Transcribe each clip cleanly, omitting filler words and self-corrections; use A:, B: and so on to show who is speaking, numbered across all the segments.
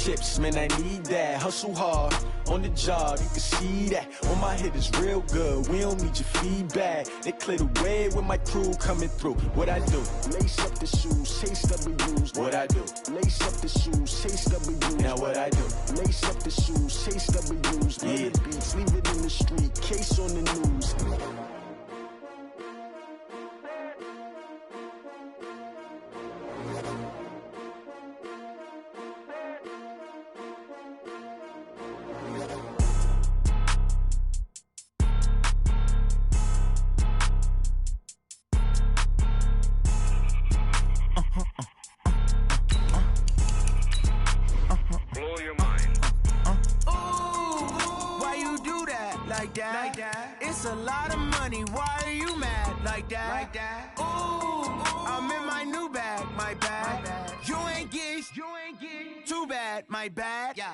A: chips, man, I need that. Hustle hard, on the job, you can see that. On my head is real good, we don't need your feedback. They clear the way with my crew coming through. What I do? Lace up the shoes, chase W's. What I do? Lace up the shoes, chase W's. Now what I do? Lace up the shoes, chase W's. Yeah. Beats, leave it in the street, case on the news.
B: It's a lot of money, why are you mad like that? Ooh, I'm in my new bag, my bad. You ain't get too bad, my bad. Yeah.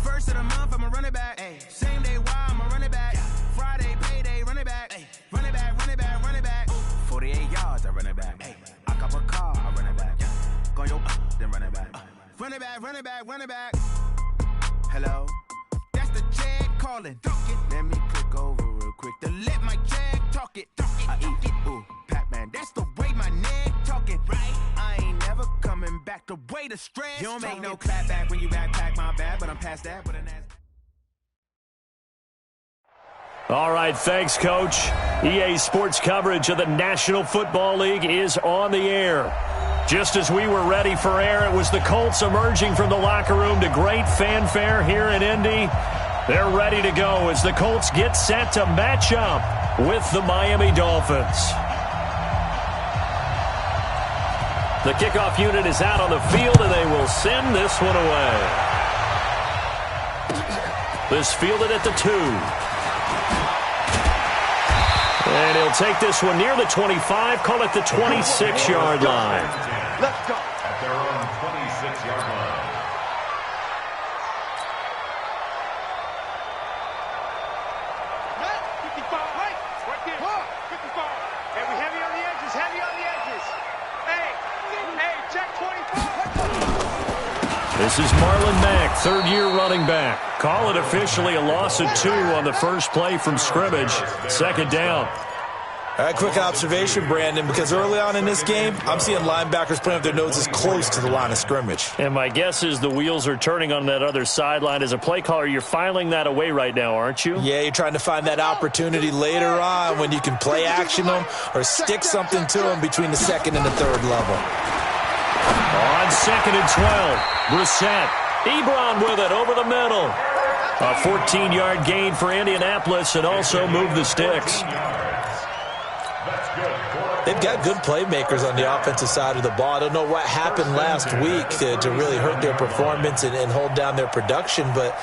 B: First of the month, I'ma run it back. Ay. Same day, why I'ma run it back. Friday, payday, run it back. Ay. Run it back, run it back, run it back. 48 yards, I run it back. Ay. I cop a car, I run it back. Go yo, then run it back. Run it back, run it back, run it back. Hello? That's the jag calling. Let me click over real quick to let my jag talk it. I eat it, ooh, Pac-Man. That's the way my neck talking. Right? I ain't never coming back. The way the stress. You don't make no clap back when you backpack, my bad, but I'm past that. But an ass.
C: All right, thanks, Coach. EA Sports coverage of the National Football League is on the air. Just as we were ready for air, it was the Colts emerging from the locker room to great fanfare here in Indy. They're ready to go as the Colts get set to match up with the Miami Dolphins. The kickoff unit is out on the field, and they will send this one away. This fielded at the 2. And he'll take this one near the 25, call it the 26-yard line.
D: Let's go. At their own 26-yard line.
E: Hey, we heavy on the edges, heavy on the edges. Hey, check 25.
C: This is Marlon Mack, third-year running back. Call it officially a loss of 2 on the first play from scrimmage. Second down.
F: All right, quick observation, Brandon, because early on in this game, I'm seeing linebackers putting up their noses close to the line of scrimmage.
C: And my guess is the wheels are turning on that other sideline. As a play caller, you're filing that away right now, aren't you?
F: Yeah, you're trying to find that opportunity later on when you can play action them or stick something to them between the second and the third level.
C: On second and 12, Brissett. Ebron with it over the middle. A 14-yard gain for Indianapolis and also move the sticks.
F: They've got good playmakers on the offensive side of the ball. I don't know what happened last week to really hurt their performance and hold down their production, but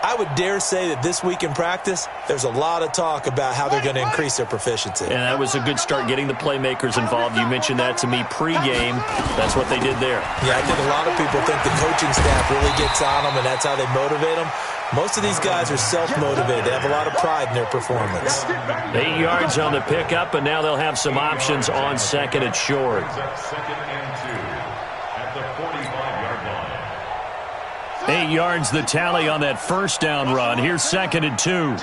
F: I would dare say that this week in practice, there's a lot of talk about how they're going to increase their proficiency.
C: And that was a good start getting the playmakers involved. You mentioned that to me pregame. That's what they did there.
F: Yeah, I think a lot of people think the coaching staff really gets on them, and that's how they motivate them. Most of these guys are self-motivated. They have a lot of pride in their performance.
C: 8 yards on the pickup, and now they'll have some options on second and short.
D: Second and 2 at the 45-yard line.
C: 8 yards the tally on that first down run. Here's second and 2.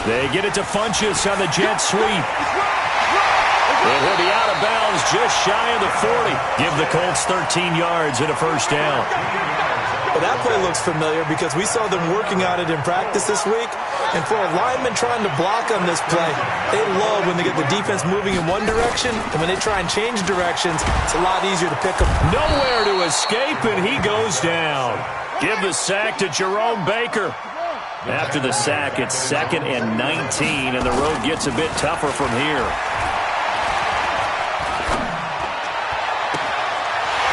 C: They get it to Funchess on the jet sweep. It will be out of bounds just shy of the 40. Give the Colts 13 yards and a first down.
F: Well, that play looks familiar because we saw them working on it in practice this week. And for a lineman trying to block on this play, they love when they get the defense moving in one direction. And when they try and change directions, it's a lot easier to pick them.
C: Nowhere to escape, and he goes down. Give the sack to Jerome Baker. After the sack, it's second and 19, and the road gets a bit tougher from here.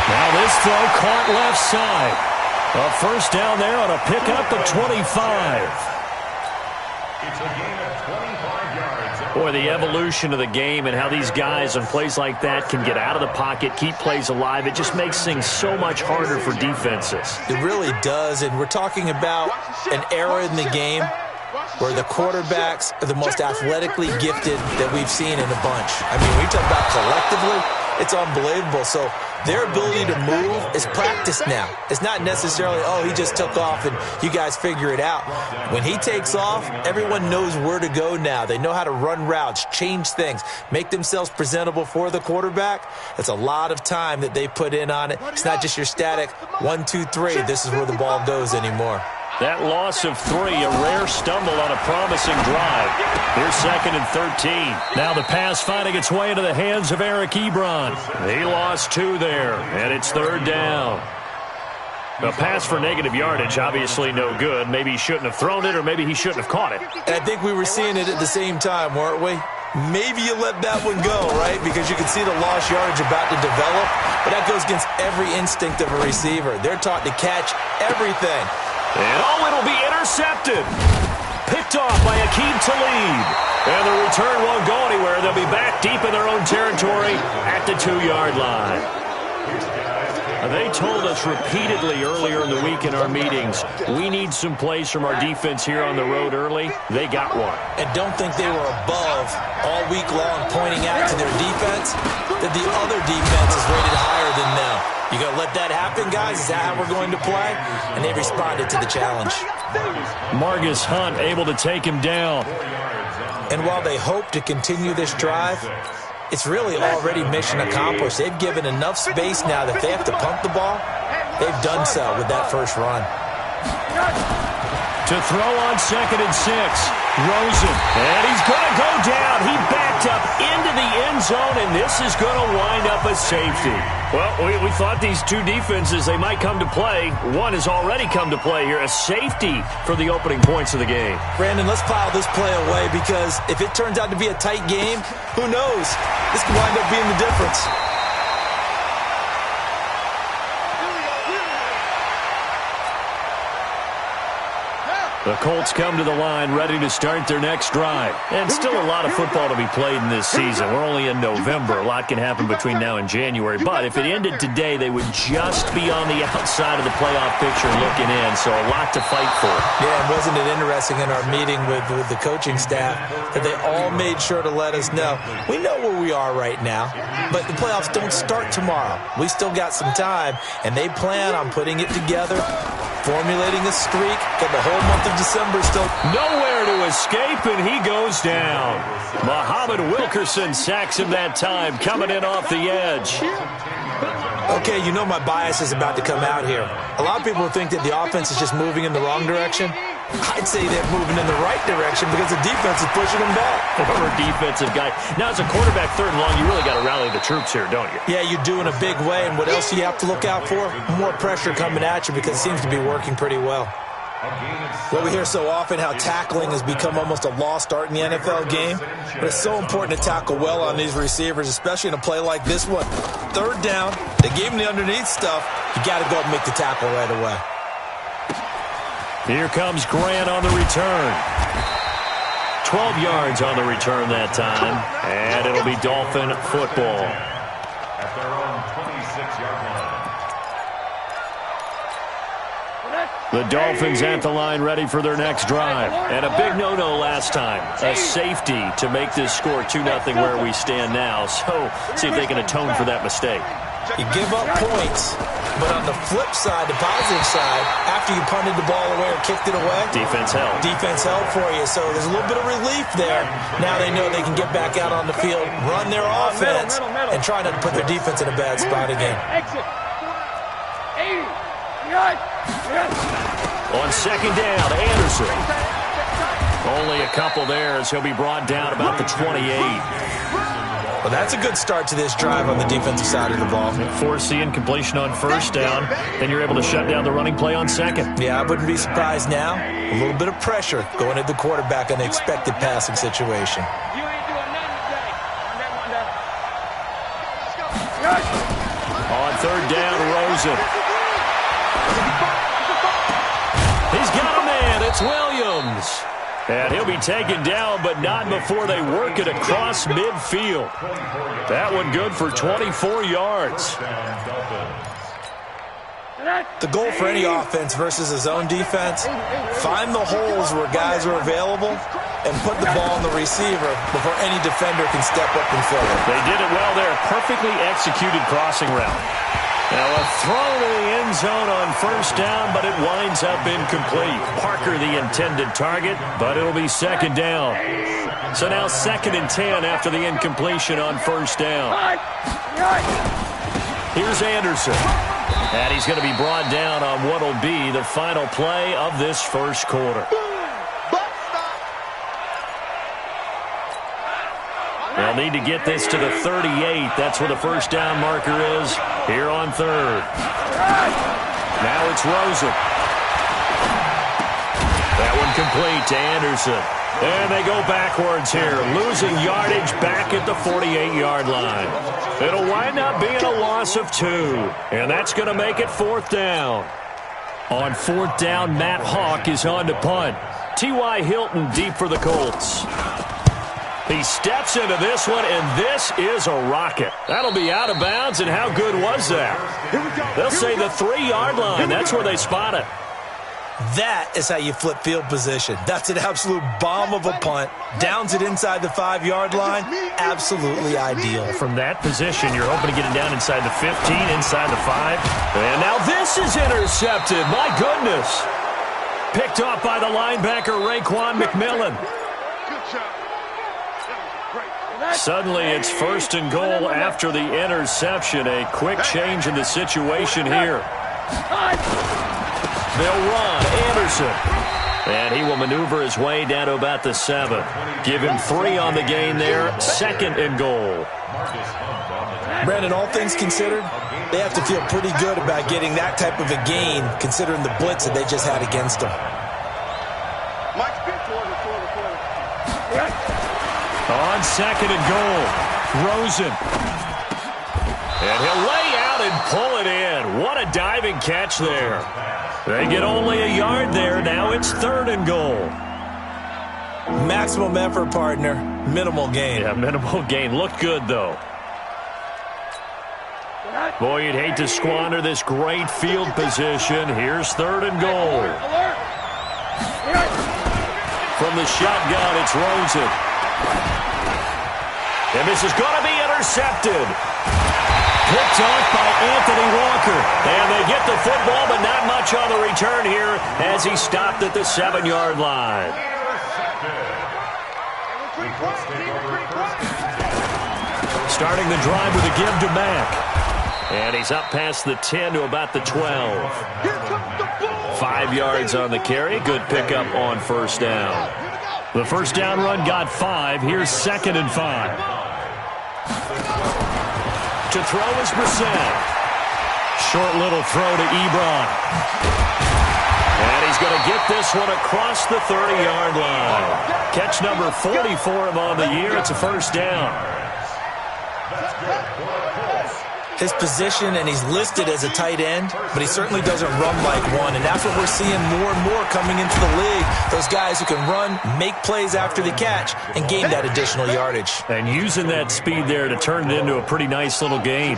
C: Now this throw caught left side. A first down there on a pickup of 25.
D: It's a gain of 25 yards.
C: Boy, the evolution of the game and how these guys on plays like that can get out of the pocket, keep plays alive, it just makes things so much harder for defenses.
F: It really does, and we're talking about an era in the game where the quarterbacks are the most athletically gifted that we've seen in a bunch. I mean, we talk about collectively, It's unbelievable. So their ability to move is practiced now. It's not necessarily, oh, he just took off and you guys figure it out. When he takes off, everyone knows where to go now. They know how to run routes, change things, make themselves presentable for the quarterback. It's a lot of time that they put in on it. It's not just your static 1, 2, 3. This is where the ball goes anymore.
C: That loss of 3, a rare stumble on a promising drive. Here's 2nd and 13. Now the pass finding its way into the hands of Eric Ebron. He lost 2 there, and it's 3rd down. A pass for negative yardage, obviously no good. Maybe he shouldn't have thrown it, or maybe he shouldn't have caught it.
F: And I think we were seeing it at the same time, weren't we? Maybe you let that one go, right? Because you can see the lost yardage about to develop. But that goes against every instinct of a receiver. They're taught to catch everything.
C: And it'll be intercepted. Picked off by Aqib Talib. And the return won't go anywhere. They'll be back deep in their own territory at the 2-yard line. They told us repeatedly earlier in the week in our meetings, we need some plays from our defense here on the road early. They got one.
F: And don't think they were above all week long pointing out to their defense that the other defense is rated higher than them. You going to let that happen, guys? Is that how we're going to play? And they responded to the challenge.
C: Margus Hunt able to take him down.
F: And while they hope to continue this drive, it's really already mission accomplished. They've given enough space now that if they have to punt the ball, they've done so with that first run.
C: To throw on 2nd and 6, Rosen. And he's going to go down. He backed up into the end zone, and this is going to wind up a safety. Well, we thought these two defenses, they might come to play. One has already come to play here, a safety for the opening points of the game.
F: Brandon, let's pile this play away because if it turns out to be a tight game, who knows? This could wind up being the difference.
C: The Colts come to the line ready to start their next drive. And still a lot of football to be played in this season. We're only in November. A lot can happen between now and January. But if it ended today, they would just be on the outside of the playoff picture looking in. So a lot to fight for.
F: Yeah, and wasn't it interesting in our meeting with the coaching staff that they all made sure to let us know, we know where we are right now, but the playoffs don't start tomorrow. We still got some time, and they plan on putting it together, formulating a streak, got the whole month of December still.
C: Nowhere to escape, and he goes down. Muhammad Wilkerson sacks him that time, coming in off the edge.
F: Okay, you know my bias is about to come out here. A lot of people think that the offense is just moving in the wrong direction. I'd say they're moving in the right direction because the defense is pushing them back.
C: Former defensive guy. Now, as a quarterback, 3rd and long, you really got to rally the troops here, don't you?
F: Yeah, you do in a big way. And what else do you have to look out for? More pressure coming at you because it seems to be working pretty well. Well, we hear so often how tackling has become almost a lost art in the NFL game. But it's so important to tackle well on these receivers, especially in a play like this one. 3rd down, they gave him the underneath stuff. You got to go and make the tackle right away.
C: Here comes Grant on the return. 12 yards on the return that time. And it'll be Dolphin football.
D: At their own 26-yard line.
C: The Dolphins at the line ready for their next drive. And a big no-no last time. A safety to make this score 2-0 where we stand now. So see if they can atone for that mistake.
F: You give up points, but on the flip side, the positive side, after you punted the ball away or kicked it away,
C: defense held.
F: Defense held for you, so there's a little bit of relief there. Now they know they can get back out on the field, run their offense, and try not to put their defense in a bad spot again.
C: On 2nd down, Anderson. Only a couple there as he'll be brought down about the 28.
F: Well, that's a good start to this drive on the defensive side of the ball.
C: Force the incompletion on 1st down, then you're able to shut down the running play on 2nd.
F: Yeah, I wouldn't be surprised now. A little bit of pressure going at the quarterback on the expected passing situation.
C: On 3rd down, Rosen. He's got a man. It's Williams. And he'll be taken down, but not before they work it across midfield. That one good for 24 yards.
F: The goal for any offense versus a zone defense, find the holes where guys are available and put the ball on the receiver before any defender can step up and fill it.
C: They did it well there. Perfectly executed crossing route. Now a throw to the end zone on first down, but it winds up incomplete. Parker the intended target, but it'll be second down. So now 2nd and 10 after the incompletion on first down. Here's Anderson. And he's going to be brought down on what will be the final play of this first quarter. They'll need to get this to the 38. That's where the first down marker is here on 3rd. Now it's Rosen. That one complete to Anderson. And they go backwards here, losing yardage back at the 48-yard line. It'll wind up being a loss of 2, and that's going to make it 4th down. On 4th down, Matt Hawk is on to punt. T.Y. Hilton deep for the Colts. He steps into this one, and this is a rocket. That'll be out of bounds, and how good was that? They'll say the 3-yard line. That's where they spot it.
F: That is how you flip field position. That's an absolute bomb of a punt. Downs it inside the 5-yard line. Absolutely ideal.
C: From that position, you're hoping to get it down inside the 15, inside the 5. And now this is intercepted. My goodness. Picked off by the linebacker, Raekwon McMillan. Suddenly, it's 1st and goal after the interception. A quick change in the situation here. They'll run. Anderson. And he will maneuver his way down to about the 7. Give him 3 on the gain there. 2nd and goal.
F: Brandon, all things considered, they have to feel pretty good about getting that type of a gain, considering the blitz that they just had against them.
C: On 2nd and goal, Rosen. And he'll lay out and pull it in. What a diving catch there. They get only a yard there. Now it's 3rd and goal.
F: Maximum effort, partner. Minimal gain.
C: Yeah, minimal gain. Looked good, though. Boy, you'd hate to squander this great field position. Here's 3rd and goal. From the shotgun, it's Rosen. And this is going to be intercepted. Picked off by Anthony Walker. And they get the football, but not much on the return here as he stopped at the 7-yard line. Starting the drive with a give to Mack. And he's up past the 10 to about the 12. 5 yards on the carry. Good pickup on first down. The first down run got 5. Here's 2nd and 5. To throw is Brissett. Short little throw to Ebron. And he's going to get this one across the 30-yard line. Catch number 40 for him on the year. It's a first down.
F: His position, and he's listed as a tight end, but he certainly doesn't run like one, and that's what we're seeing more and more coming into the league. Those guys who can run, make plays after the catch, and gain that additional yardage.
C: And using that speed there to turn it into a pretty nice little gain.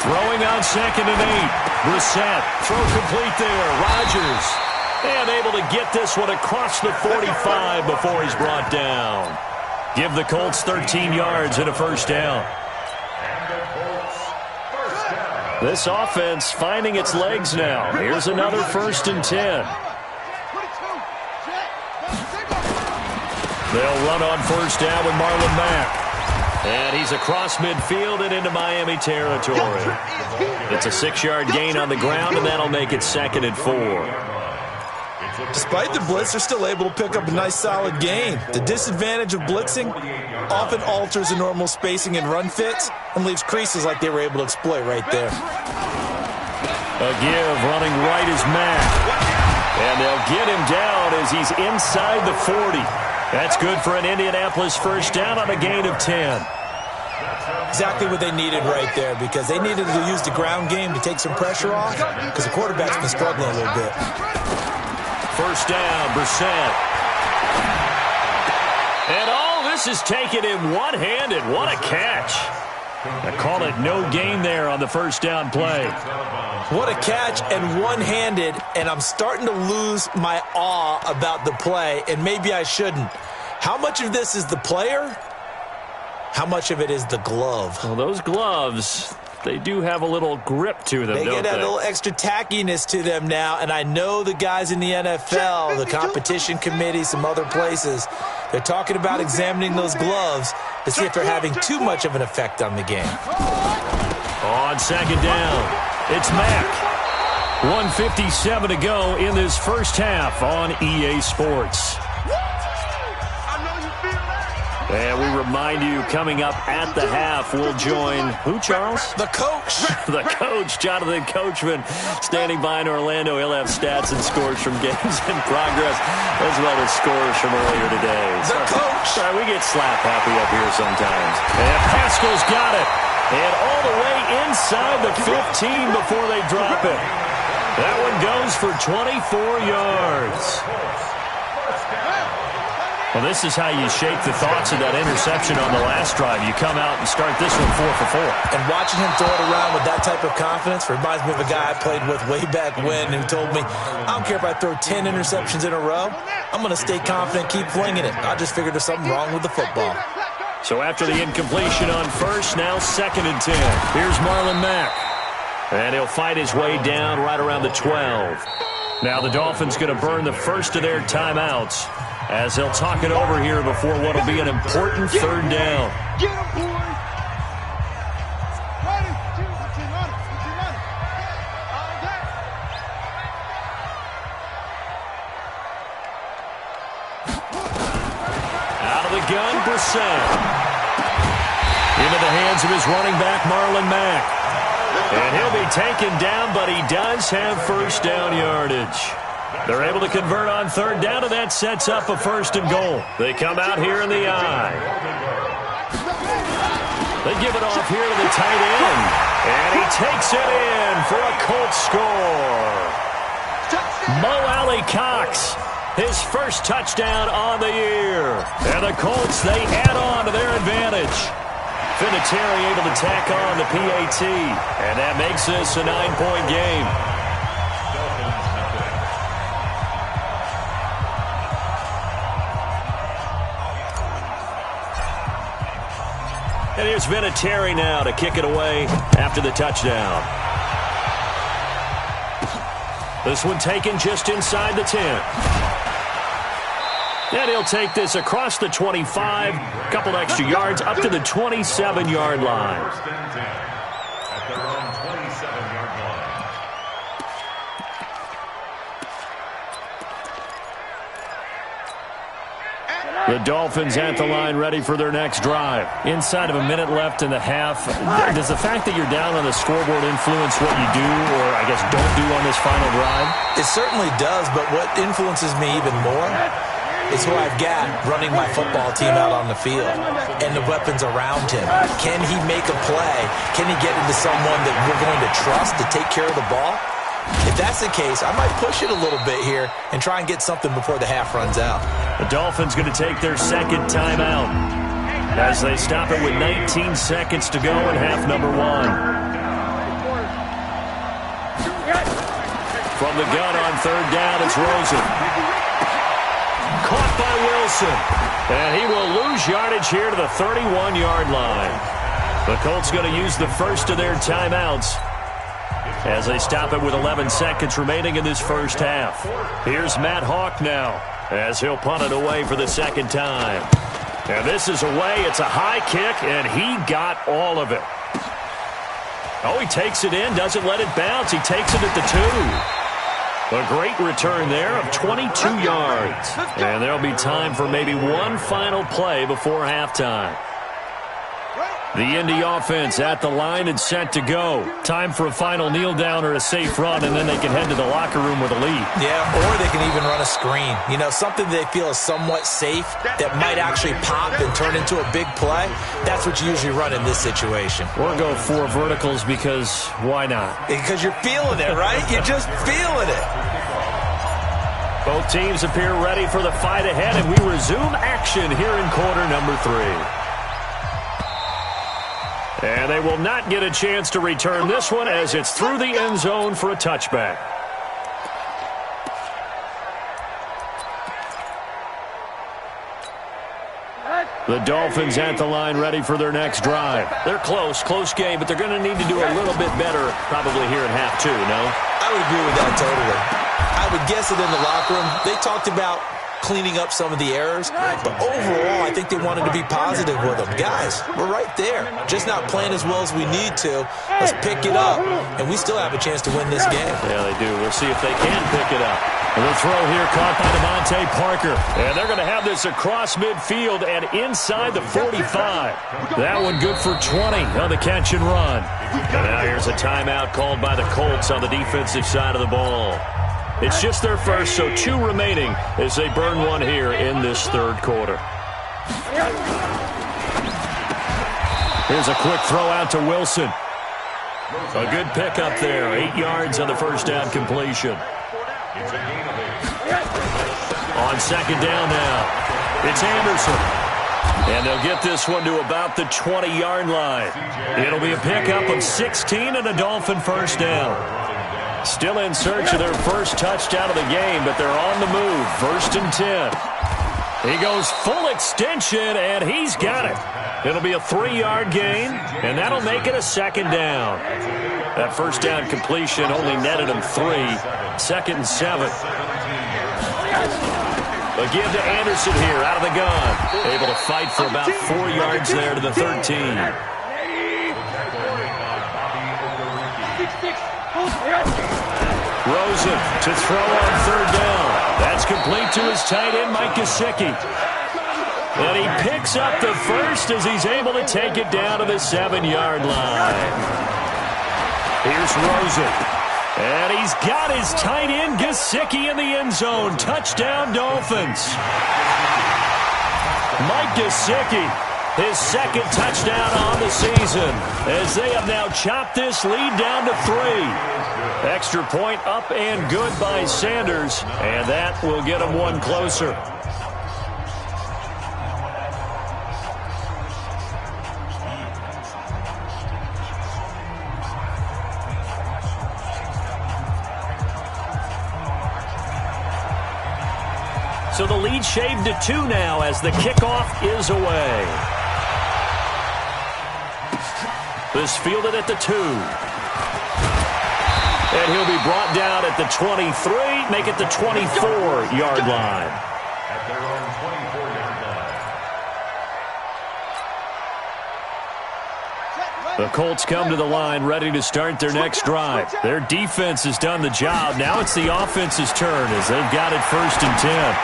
C: Throwing on 2nd and 8. Brissett, throw complete there. Rodgers. And able to get this one across the 45 before he's brought down. Give the Colts 13 yards and a first down. This offense finding its legs now. Here's another 1st and 10. They'll run on first down with Marlon Mack. And he's across midfield and into Miami territory. It's a 6-yard gain on the ground, and that'll make it 2nd and 4.
F: Despite the blitz, they're still able to pick up a nice solid gain. The disadvantage of blitzing often alters the normal spacing and run fits and leaves creases like they were able to exploit right there.
C: A give running right is Mack. And they'll get him down as he's inside the 40. That's good for an Indianapolis first down on a gain of 10.
F: Exactly what they needed right there, because they needed to use the ground game to take some pressure off, because the quarterback's been struggling a little bit.
C: First down, Brissett. And all this is taken in one-handed. What a catch. I call it no gain there on the first down play.
F: What a catch, and one-handed, and I'm starting to lose my awe about the play, and maybe I shouldn't. How much of this is the player? How much of it is the glove?
C: Well, those gloves, they do have a little grip to them,
F: They
C: don't
F: get a
C: they?
F: little extra tackiness to them now, and I know the guys in the NFL, the competition committee, some other places, they're talking about examining those gloves to see if they're having too much of an effect on the game.
C: On second down, it's Mack. 1:57 to go in this first half on EA Sports. And we remind you, coming up at the half, we'll join who, Charles?
F: The coach.
C: The coach, Jonathan Coachman, standing by in Orlando. He'll have stats and scores from games in progress, as well as scores from earlier today.
F: The coach.
C: Sorry, we get slap happy up here sometimes. And Pascal's got it. And all the way inside the 15 before they drop it. That one goes for 24 yards. Well, this is how you shape the thoughts of that interception on the last drive. You come out and start this one 4 for 4.
F: And watching him throw it around with that type of confidence reminds me of a guy I played with way back when who told me, I don't care if I throw 10 interceptions in a row. I'm going to stay confident, keep flinging it. I just figured there's something wrong with the football.
C: So after the incompletion on first, now 2nd and 10. Here's Marlon Mack. And he'll fight his way down right around the 12. Now the Dolphins going to burn the first of their timeouts, as they'll talk it over here before what will be an important third down.
E: Get him, boys! Ready?
C: Out of the gun, Brissett. Into the hands of his running back, Marlon Mack. And he'll be taken down, but he does have first down yardage. They're able to convert on third down, and that sets up a 1st and goal. They come out here in the eye. They give it off here to the tight end. And he takes it in for a Colts score. Mo Alley Cox, his first touchdown on the year. And the Colts, they add on to their advantage. Vinatieri able to tack on the PAT. And that makes this a 9-point game. And here's Vinatieri now to kick it away after the touchdown. This one taken just inside the 10. And he'll take this across the 25, a couple extra yards, up to the 27-yard line.
D: At their own 27-yard line.
C: The Dolphins at the line, ready for their next drive. Inside of a minute left in the half, does the fact that you're down on the scoreboard influence what you do, or I guess don't do on this final drive?
F: It certainly does, but what influences me even more is who I've got running my football team out on the field and the weapons around him. Can he make a play? Can he get into someone that we're going to trust to take care of the ball? If that's the case, I might push it a little bit here and try and get something before the half runs out.
C: The Dolphins going to take their second timeout as they stop it with 19 seconds to go in half number 1. From the gun on third down, it's Rosen. Caught by Wilson. And he will lose yardage here to the 31-yard line. The Colts going to use the first of their timeouts as they stop it with 11 seconds remaining in this first half. Here's Matt Hawk now as he'll punt it away for the second time. And this is away. It's a high kick, and he got all of it. Oh, he takes it in, doesn't let it bounce. He takes it at the 2. A great return there of 22 yards. And there'll be time for maybe one final play before halftime. The Indy offense at the line and set to go. Time for a final kneel down or a safe run, and then they can head to the locker room with a lead.
F: Yeah, or they can even run a screen. You know, something they feel is somewhat safe that might actually pop and turn into a big play. That's what you usually run in this situation.
C: Or go 4 verticals because why not?
F: Because you're feeling it, right? You're just feeling it.
C: Both teams appear ready for the fight ahead, and we resume action here in quarter number 3. And they will not get a chance to return this one as it's through the end zone for a touchback. The Dolphins at the line ready for their next drive. They're close game, but they're going to need to do a little bit better probably here in half two, no?
F: I would agree with that totally. I would guess that in the locker room, they talked about cleaning up some of the errors, but overall, I think they wanted to be positive with them. Guys, we're right there. Just not playing as well as we need to. Let's pick it up, and we still have a chance to win this game.
C: Yeah, they do. We'll see if they can pick it up. And the throw here caught by Devontae Parker. And they're going to have this across midfield and inside the 45. That one good for 20 on the catch and run. And now here's a timeout called by the Colts on the defensive side of the ball. It's just their first, so 2 remaining as they burn one here in this third quarter. Here's a quick throw out to Wilson. A good pickup there. 8 yards on the first down completion. On second down now, it's Anderson. And they'll get this one to about the 20-yard line. It'll be a pickup of 16 and a Dolphin first down. Still in search of their first touchdown of the game, but they're on the move. 1st and 10. He goes full extension, and he's got it. It'll be a 3-yard gain, and that'll make it a second down. That first down completion only netted him 3. 2nd and 7. A give to Anderson here out of the gun. Able to fight for about 4 yards there to the 13. Rosen to throw on 3rd down. That's complete to his tight end, Mike Gesicki. And he picks up the first as he's able to take it down to the 7-yard line. Here's Rosen. And he's got his tight end, Gesicki, in the end zone. Touchdown, Dolphins. Mike Gesicki, his 2nd touchdown on the season, as they have now chopped this lead down to 3. Extra point up and good by Sanders, and that will get him one closer. So the lead shaved to 2 now as the kickoff is away. This fielded at the 2. And he'll be brought down at the 23, make it the 24-yard line.
D: At their own 24-yard line.
C: The Colts come to the line ready to start their next drive. Their defense has done the job. Now it's the offense's turn as they've got it 1st and 10.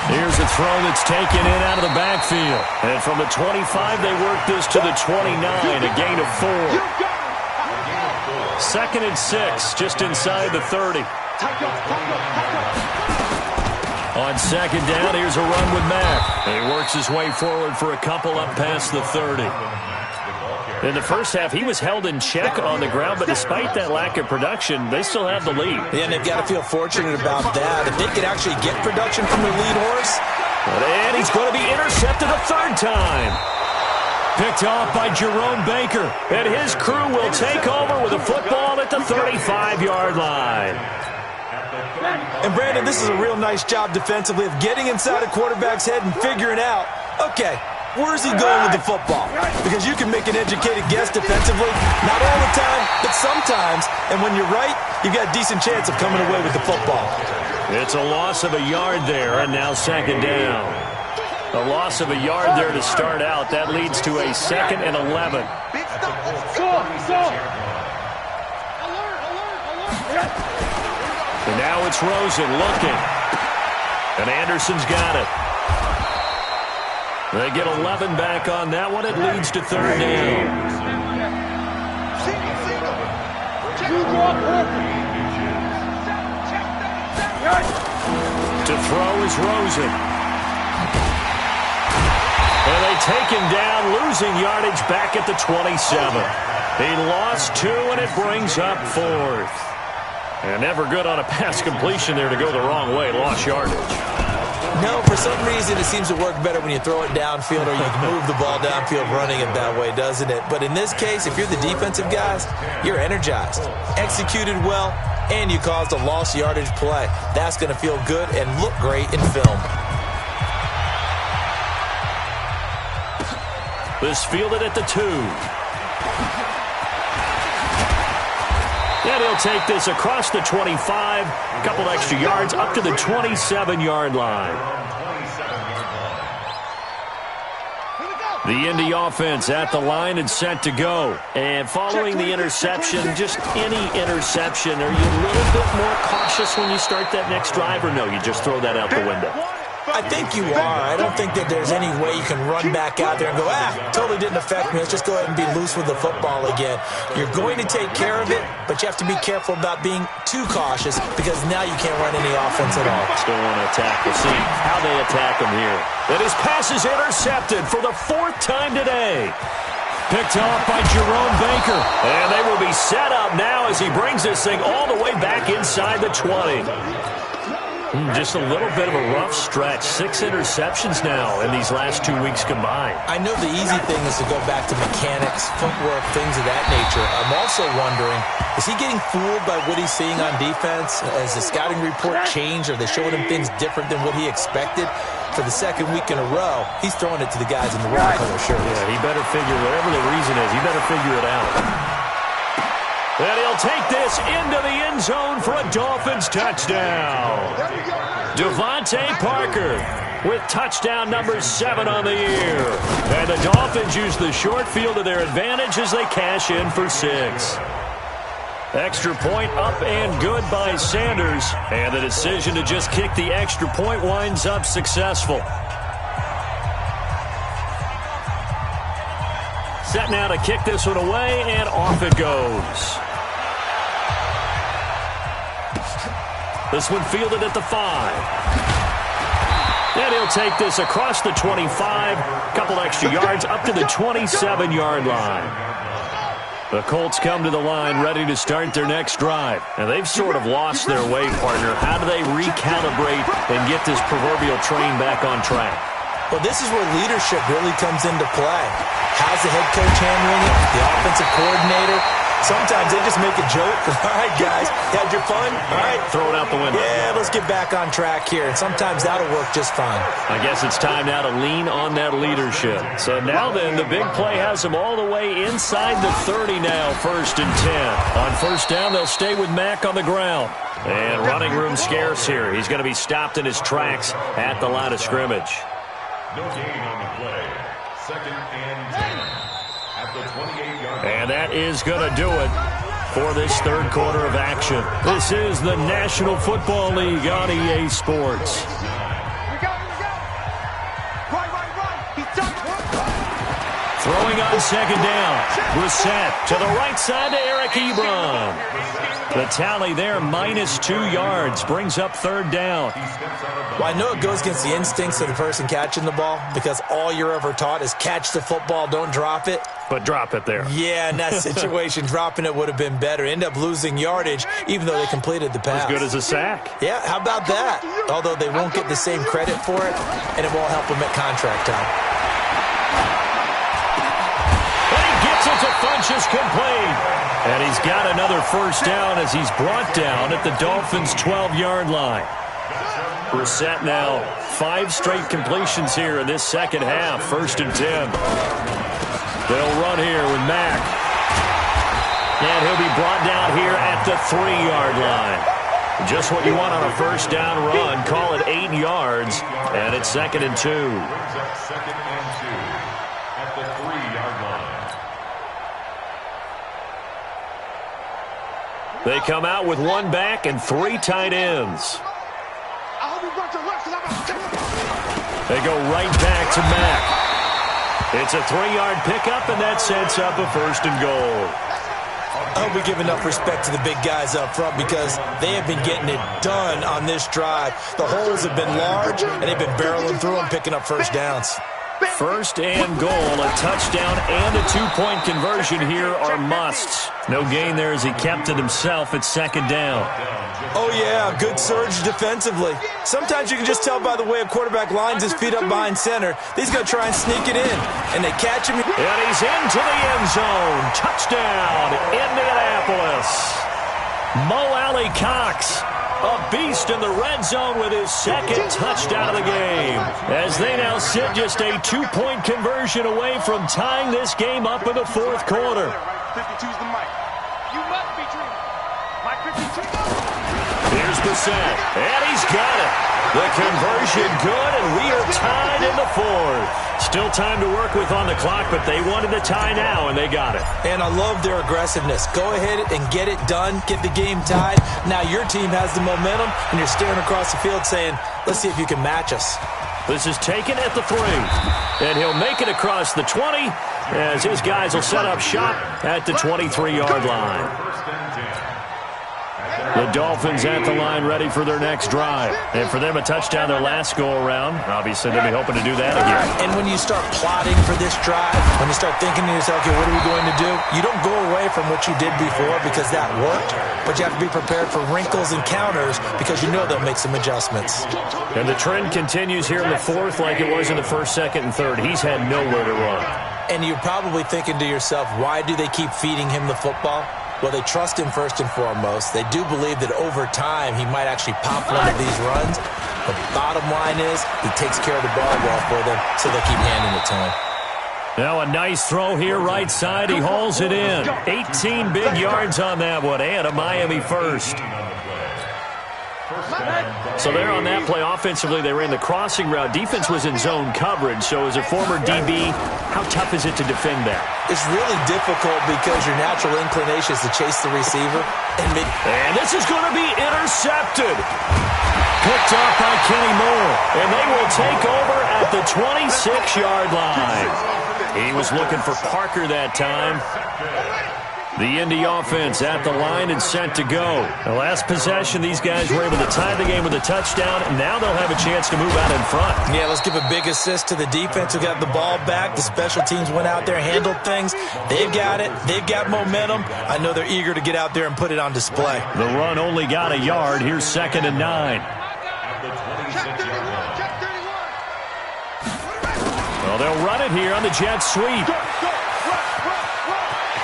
C: Here's a throw that's taken in out of the backfield. And from the 25, they work this to the 29, a gain of 4. 2nd and 6, just inside the 30. On 2nd down, here's a run with Mack. And he works his way forward for a couple up past the 30. In the first half, he was held in check on the ground, but despite that lack of production, they still have the lead.
F: Yeah, and they've got to feel fortunate about that. If they could actually get production from their lead horse.
C: And he's going to be intercepted a 3rd time. Picked off by Jerome Baker. And his crew will take over with a football at the 35-yard line.
F: And Brandon, this is a real nice job defensively of getting inside a quarterback's head and figuring out, okay, where's he going with the football? Because you can make an educated guess defensively. Not all the time, but sometimes. And when you're right, you've got a decent chance of coming away with the football.
C: It's a loss of a yard there, and now 2nd down. A loss of a yard there to start out. That leads to a 2nd and 11. And now it's Rosen looking. And Anderson's got it. They get 11 back on that one. It leads to 3rd down. To throw is Rosen. And they take him down, losing yardage back at the 27. He lost 2, and it brings up 4th. And never good on a pass completion there to go the wrong way. Lost yardage.
F: No, for some reason it seems to work better when you throw it downfield or you can move the ball downfield running it that way, doesn't it? But in this case, if you're the defensive guys, you're energized, executed well, and you caused a lost yardage play. That's going to feel good and look great in film.
C: This fielded at the 2. And he'll take this across the 25, a couple extra yards up to the 27-yard line. The Indy offense at the line and set to go. And following the interception, just any interception, are you a little bit more cautious when you start that next drive, or no, you just throw that out the window?
F: I think you are. I don't think that there's any way you can run back out there and go, totally didn't affect me. Let's just go ahead and be loose with the football again. You're going to take care of it, but you have to be careful about being too cautious because now you can't run any offense at all.
C: Still want to attack. We'll see how they attack him here. And his pass is intercepted for the 4th time today. Picked off by Jerome Baker. And they will be set up now as he brings this thing all the way back inside the 20. Just a little bit of a rough stretch. 6 interceptions now in these last 2 weeks combined.
F: I know the easy thing is to go back to mechanics, footwork, things of that nature. I'm also wondering, is he getting fooled by what he's seeing on defense? Has the scouting report changed? Are they showing him things different than what he expected? For the 2nd week in a row, he's throwing it to the guys in the wrong color shirts.
C: Yeah, he better figure, whatever the reason is, he better figure it out. And he'll take this into the end zone for a Dolphins touchdown. Devontae Parker with touchdown number 7 on the year. And the Dolphins use the short field to their advantage as they cash in for 6. Extra point up and good by Sanders. And the decision to just kick the extra point winds up successful. Set now to kick this one away, and off it goes. This one fielded at the 5. And he'll take this across the 25, couple extra yards up to the 27-yard line. The Colts come to the line ready to start their next drive. And they've sort of lost their way, partner. How do they recalibrate and get this proverbial train back on track?
F: Well, this is where leadership really comes into play. How's the head coach handling it? The offensive coordinator? Sometimes they just make a joke. All right, guys, you had your fun? All right.
C: Throw it out the window.
F: Yeah, let's get back on track here. And sometimes that'll work just fine.
C: I guess it's time now to lean on that leadership. So now then, the big play has them all the way inside the 30 now, 1st and 10. On 1st down, they'll stay with Mack on the ground. And running room scarce here. He's going to be stopped in his tracks at the line of scrimmage.
D: No gain on the play. 2nd and 10. At the 28-yard line.
C: And that is going to do it for this 3rd quarter of action. This is the National Football League on EA Sports. Throwing on 2nd down. Brissett to the right side to Eric Ebron. The tally there, -2 yards, brings up 3rd down.
F: Well, I know it goes against the instincts of the person catching the ball because all you're ever taught is catch the football, don't drop it.
C: But drop it there.
F: Yeah, in that situation, dropping it would have been better. End up losing yardage, even though they completed the pass.
C: As good as a sack.
F: Yeah, how about that? Although they won't get the same credit for it, and it won't help them at contract time.
C: And he gets it to Funchess complete. And he's got another 1st down as he's brought down at the Dolphins' 12-yard line. Brissett now 5 straight completions here in this 2nd half, 1st and 10. They'll run here with Mack. And he'll be brought down here at the 3-yard line. Just what you want on a 1st down run. Call it 8 yards, and it's 2nd and 2.
D: Brings up 2nd and 2 at the 3-yard line.
C: They come out with 1 back and 3 tight ends. They go right back to Mack. It's a 3-yard pickup, and that sets up a 1st and goal.
F: I hope we give enough respect to the big guys up front because they have been getting it done on this drive. The holes have been large, and they've been barreling through them, picking up 1st downs.
C: First and goal, a touchdown and a two-point conversion here are musts. No gain there as he kept it himself at second down.
F: Oh, yeah, good surge defensively. Sometimes you can just tell by the way a quarterback lines his feet up behind center. He's going to try and sneak it in, and they catch him.
C: And he's into the end zone. Touchdown, Indianapolis. Mo Alley Cox, a beast in the red zone with his second touchdown of the game. As they now sit just a two-point conversion away from tying this game up in the fourth quarter.
E: 52's the mic. You must be dreaming. Mike 52.
C: Here's Bissett, and he's got it. The conversion good, and we are tied in the fourth. Still time to work with on the clock, but they wanted the tie now, and they got it.
F: And I love their aggressiveness. Go ahead and get it done, get the game tied. Now your team has the momentum, and you're staring across the field saying, let's see if you can match us.
C: This is taken at the 3, and he'll make it across the 20 as his guys will set up shop at the 23-yard line. The Dolphins at the line ready for their next drive. And for them, a touchdown their last go-around. Obviously, they'll be hoping to do that again.
F: And when you start plotting for this drive, when you start thinking to yourself, okay, what are we going to do? You don't go away from what you did before because that worked, but you have to be prepared for wrinkles and counters because you know they'll make some adjustments.
C: And the trend continues here in the fourth like it was in the first, second, and third. He's had nowhere to run.
F: And you're probably thinking to yourself, why do they keep feeding him the football? Well, they trust him first and foremost. They do believe that over time he might actually pop one of these runs. But the bottom line is he takes care of the ball well for them, so they'll keep handing it to him.
C: Now a nice throw here right side. He hauls it in. 18 big yards on that one, and a Miami first. So there on that play, offensively, they ran the crossing route. Defense was in zone coverage, so as a former DB, how tough is it to defend that?
F: It's really difficult because your natural inclination is to chase the receiver.
C: And this is going to be intercepted. Picked off by Kenny Moore, and they will take over at the 26-yard line. He was looking for Parker that time. The Indy offense at the line and set to go. The last possession, these guys were able to tie the game with a touchdown, and now they'll have a chance to move out in front.
F: Yeah, let's give a big assist to the defense who got the ball back. The special teams went out there, handled things. They've got it. They've got momentum. I know they're eager to get out there and put it on display.
C: The run only got a yard. Here's 2nd and 9. Well, they'll run it here on the jet sweep.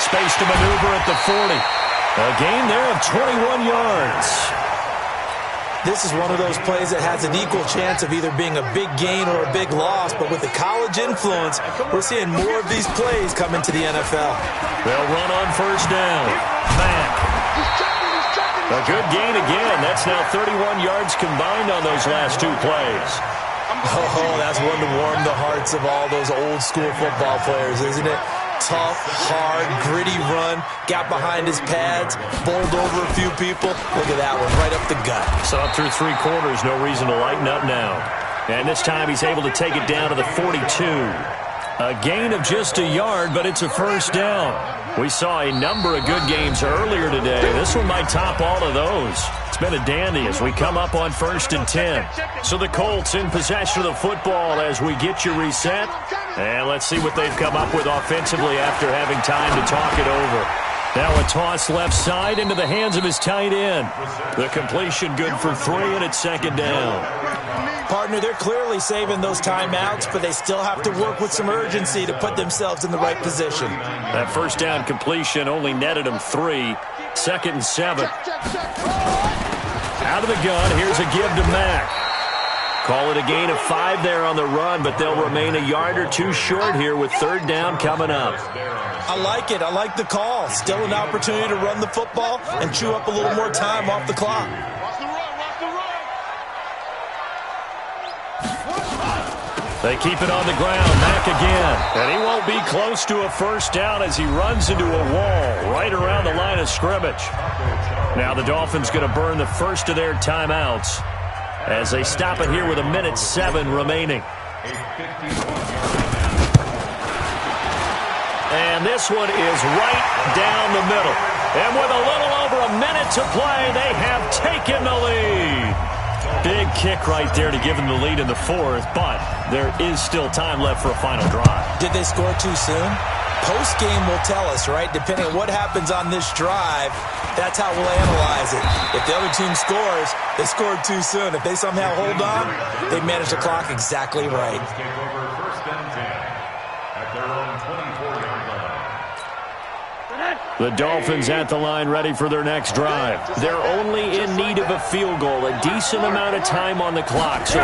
C: Space to maneuver at the 40. A gain there of 21 yards.
F: This is one of those plays that has an equal chance of either being a big gain or a big loss, but with the college influence, we're seeing more of these plays come into the NFL.
C: They'll run on first down. Back. A good gain again. That's now 31 yards combined on those last two plays.
F: Oh, that's one to warm the hearts of all those old school football players, isn't it? Tough, hard, gritty run, got behind his pads, bowled over a few people. Look at that one, right up the gut.
C: So up through 3 quarters, no reason to lighten up now. And this time he's able to take it down to the 42. A gain of just a yard, but it's a first down. We saw a number of good games earlier today. This one might top all of those. It's been a dandy as we come up on 1st and 10. So the Colts in possession of the football as we get you reset. And let's see what they've come up with offensively after having time to talk it over. Now a toss left side into the hands of his tight end. The completion good for 3, and it's 2nd down.
F: Partner, they're clearly saving those timeouts, but they still have to work with some urgency to put themselves in the right position.
C: That first down completion only netted them 3. 2nd and 7. Out of the gun, here's a give to Mack. Call it a gain of 5 there on the run, but they'll remain a yard or 2 short here with 3rd down coming up.
F: I like it. I like the call. Still an opportunity to run the football and chew up a little more time off the clock.
C: They keep it on the ground. Mack again. And he won't be close to a first down as he runs into a wall right around the line of scrimmage. Now the Dolphins going to burn the first of their timeouts as they stop it here with 1:07 remaining. And this one is right down the middle. And with a little over a minute to play, they have taken the lead. Big kick right there to give them the lead in the fourth, but there is still time left for a final drive.
F: Did they score too soon? Post-game will tell us, right? Depending on what happens on this drive, that's how we'll analyze it. If the other team scores, they scored too soon. If they somehow hold on, they manage the clock exactly right.
D: Take over first and 10 at their own 24-yard line.
C: The Dolphins at the line ready for their next drive. They're only in need of a field goal, a decent amount of time on the clock. So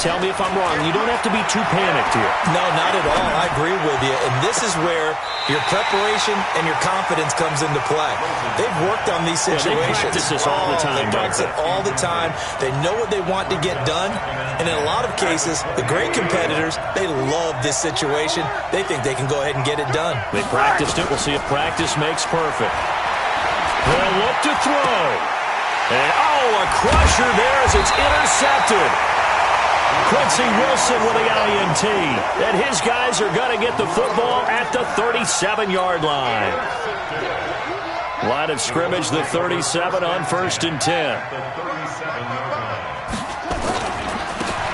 C: tell me if I'm wrong. You don't have to be too panicked here.
F: No, not at all. I agree with you. And this is where your preparation and your confidence comes into play. They've worked on these situations.
C: They practice this all the time.
F: They practice it all the time. They know what they want to get done. And in a lot of cases, the great competitors, they love this situation. They think they can go ahead and get it done.
C: They practiced it. We'll see if practice makes perfect. They'll look to throw. And, a crusher there as it's intercepted. Quincy Wilson with the INT. And his guys are going to get the football at the 37-yard line. Line of scrimmage, the 37 on 1st and 10.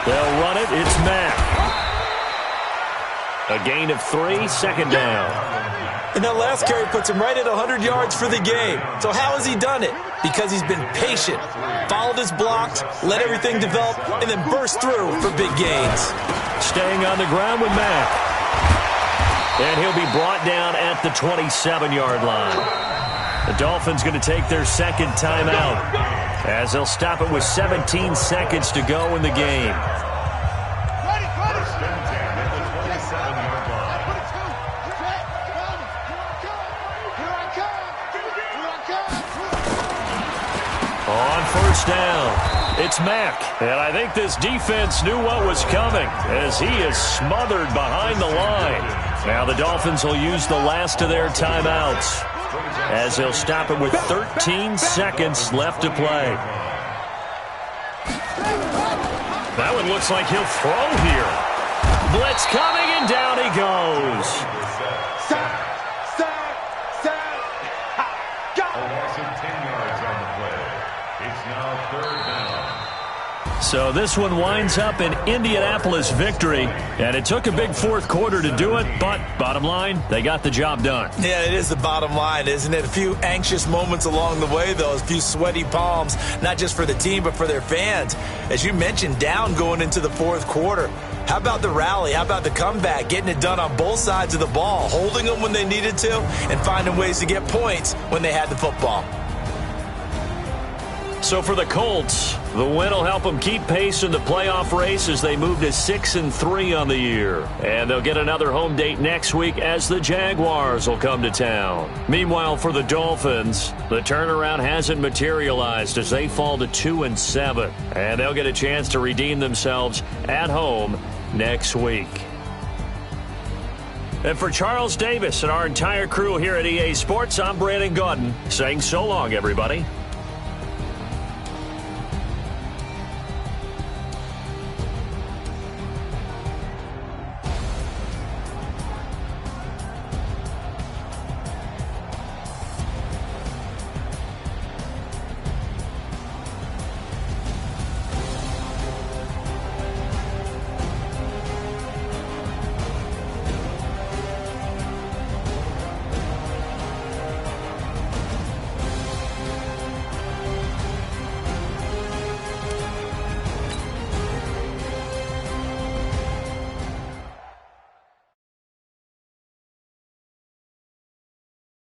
C: They'll run it. It's Mack. A gain of 3, second down.
F: And that last carry puts him right at 100 yards for the game. So how has he done it? Because he's been patient, followed his blocks, let everything develop, and then burst through for big gains.
C: Staying on the ground with Mack. And he'll be brought down at the 27-yard line. The Dolphins going to take their second timeout as they'll stop it with 17 seconds to go in the game. On first down, it's Mack. And I think this defense knew what was coming as he is smothered behind the line. Now the Dolphins will use the last of their timeouts as they'll stop it with 13 seconds left to play. That one looks like he'll throw here. Blitz coming, and down he goes. So this one winds up an Indianapolis victory, and it took a big fourth quarter to do it, but bottom line, they got the job done.
F: Yeah, it is the bottom line, isn't it? A few anxious moments along the way, though, a few sweaty palms, not just for the team, but for their fans. As you mentioned, down going into the fourth quarter. How about the rally? How about the comeback? Getting it done on both sides of the ball, holding them when they needed to, and finding ways to get points when they had the football.
C: So for the Colts, the win will help them keep pace in the playoff race as they move to 6-3 on the year. And they'll get another home date next week as the Jaguars will come to town. Meanwhile, for the Dolphins, the turnaround hasn't materialized as they fall to 2-7. And they'll get a chance to redeem themselves at home next week. And for Charles Davis and our entire crew here at EA Sports, I'm Brandon Gaudin saying so long, everybody.